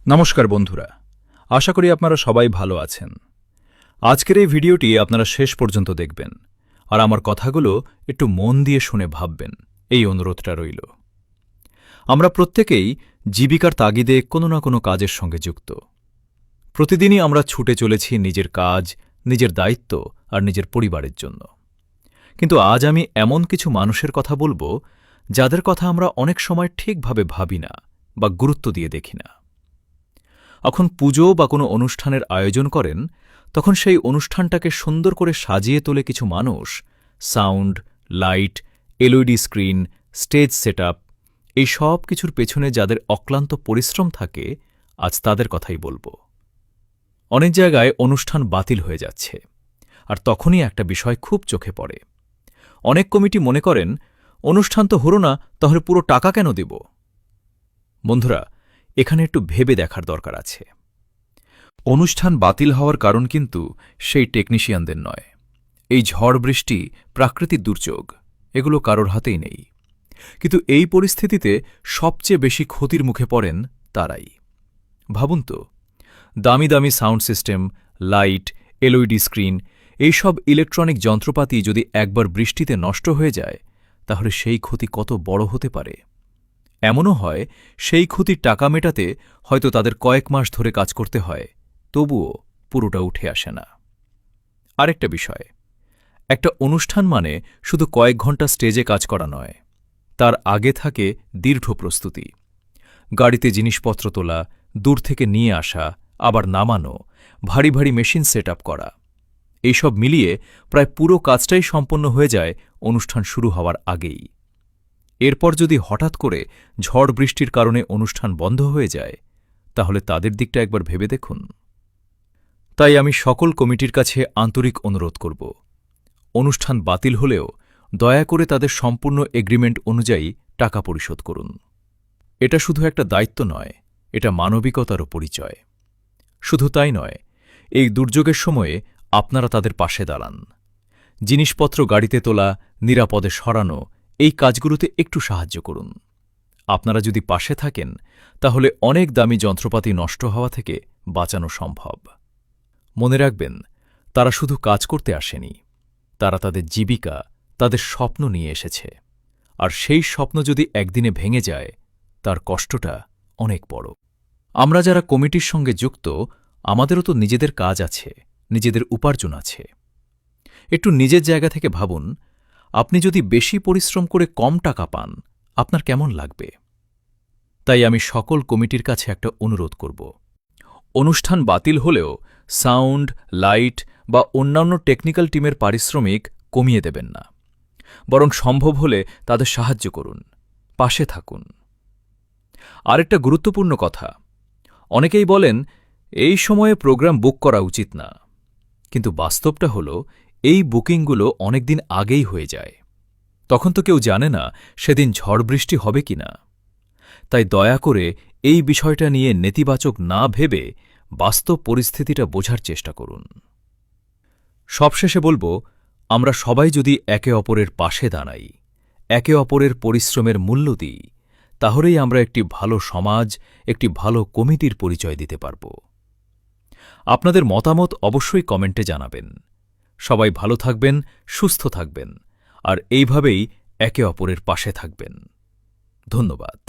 নমস্কার বন্ধুরা, আশা করি আপনারা সবাই ভালো আছেন। আজকের এই ভিডিওটি আপনারা শেষ পর্যন্ত দেখবেন আর আমার কথাগুলো একটু মন দিয়ে শুনে ভাববেন, এই অনুরোধটা রইল। আমরা প্রত্যেকেই জীবিকার তাগিদে কোনো না কোনো কাজের সঙ্গে যুক্ত। প্রতিদিনই আমরা ছুটে চলেছি নিজের কাজ, নিজের দায়িত্ব আর নিজের পরিবারের জন্য। কিন্তু আজ আমি এমন কিছু মানুষের কথা বলবো যাদের কথা আমরা অনেক সময় ঠিকভাবে ভাবি না বা গুরুত্ব দিয়ে দেখি না। যখন পুজো বা কোনো অনুষ্ঠানের আয়োজন করেন, তখন সেই অনুষ্ঠানটাকে সুন্দর করে সাজিয়ে তোলে কিছু মানুষ। Sound, light, LED screen, stage setup, এই সব কিছুর পেছনে যাদের অক্লান্ত পরিশ্রম থাকে, আজ তাদের কথাই বলবো। অনেক জায়গায় অনুষ্ঠান বাতিল হয়ে যাচ্ছে, আর তখনই একটা বিষয় খুব চোখে পড়ে। অনেক কমিটি মনে করেন, অনুষ্ঠান তো হলো না, তাহলে পুরো টাকা কেন দেব? বন্ধুরা, এখানে একটু ভেবে দেখার দরকার আছে। অনুষ্ঠান বাতিল হওয়ার কারণ কিন্তু সেই টেকনিশিয়ানদের নয়। এই ঝড় বৃষ্টি, প্রাকৃতিক দুর্যোগ, এগুলো কারোর হাতেই নেই। কিন্তু এই পরিস্থিতিতে সবচেয়ে বেশি ক্ষতির মুখে পড়েন তারাই। ভাবুন তো, দামি দামি sound system, light, LED screen, এইসব ইলেকট্রনিক যন্ত্রপাতি যদি একবার বৃষ্টিতে নষ্ট হয়ে যায়, তাহলে সেই ক্ষতি কত বড় হতে পারে। এমনও হয়, সেই ক্ষতির টাকা মেটাতে হয়তো তাদের কয়েক মাস ধরে কাজ করতে হয়, তবুও পুরোটা উঠে আসে না। আরেকটা বিষয়, একটা অনুষ্ঠান মানে শুধু কয়েক ঘন্টা স্টেজে কাজ করা নয়, তার আগে থাকে দীর্ঘ প্রস্তুতি। গাড়িতে জিনিসপত্র তোলা, দূর থেকে নিয়ে আসা, আবার নামানো, ভারী ভারী মেশিন সেট আপ করা, এইসব মিলিয়ে প্রায় পুরো কাজটাই সম্পন্ন হয়ে যায় অনুষ্ঠান শুরু হওয়ার আগেই। এরপর যদি হঠাৎ করে ঝড় বৃষ্টির কারণে অনুষ্ঠান বন্ধ হয়ে যায়, তাহলে তাদের দিকটা একবার ভেবে দেখুন। তাই আমি সকল কমিটির কাছে আন্তরিক অনুরোধ করব, অনুষ্ঠান বাতিল হলেও দয়া করে তাদের সম্পূর্ণ এগ্রিমেন্ট অনুযায়ী টাকা পরিশোধ করুন। এটা শুধু একটা দায়িত্ব নয়, এটা মানবিকতারও পরিচয়। শুধু তাই নয়, এই দুর্যোগের সময়ে আপনারা তাদের পাশে দাঁড়ান। জিনিসপত্র গাড়িতে তোলা, নিরাপদে সরানো, এই কাজগুলোতে একটু সাহায্য করুন। আপনারা যদি পাশে থাকেন, তাহলে অনেক দামি যন্ত্রপাতি নষ্ট হওয়া থেকে বাঁচানো সম্ভব। মনে রাখবেন, তারা শুধু কাজ করতে আসেনি, তারা তাদের জীবিকা, তাদের স্বপ্ন নিয়ে এসেছে। আর সেই স্বপ্ন যদি একদিনে ভেঙে যায়, তার কষ্টটা অনেক বড়। আমরা যারা কমিটির সঙ্গে যুক্ত, আমাদেরও তো নিজেদের কাজ আছে, নিজেদের উপার্জন আছে। একটু নিজের জায়গা থেকে ভাবুন, আপনি যদি বেশি পরিশ্রম করে কম টাকা পান, আপনার কেমন লাগবে? তাই আমি সকল কমিটির কাছে একটা অনুরোধ করব, অনুষ্ঠান বাতিল হলেও সাউন্ড, লাইট বা অন্যান্য টেকনিক্যাল টিমের পারিশ্রমিক কমিয়ে দেবেন না, বরং সম্ভব হলে তাদের সাহায্য করুন, পাশে থাকুন। আরেকটা গুরুত্বপূর্ণ কথা, অনেকেই বলেন এই সময়ে প্রোগ্রাম বুক করা উচিত না, কিন্তু বাস্তবটা হল এই বুকিংগুলো অনেকদিন আগেই হয়ে যায়। তখন তো কেউ জানে না সেদিন ঝড় বৃষ্টি হবে কিনা। তাই দয়া করে এই বিষয়টা নিয়ে নেতিবাচক না ভেবে বাস্তব পরিস্থিতিটা বোঝার চেষ্টা করুন। সবশেষে বলবো, আমরা সবাই যদি একে অপরের পাশে দাঁড়াই, একে অপরের পরিশ্রমের মূল্য দিই, তাহলেই আমরা একটি ভালো সমাজ, একটি ভালো কমিটির পরিচয় দিতে পারব। আপনাদের মতামত অবশ্যই কমেন্টে জানাবেন। সবাই ভালো থাকবেন, সুস্থ থাকবেন, আর এইভাবেই একে অপরের পাশে থাকবেন। ধন্যবাদ।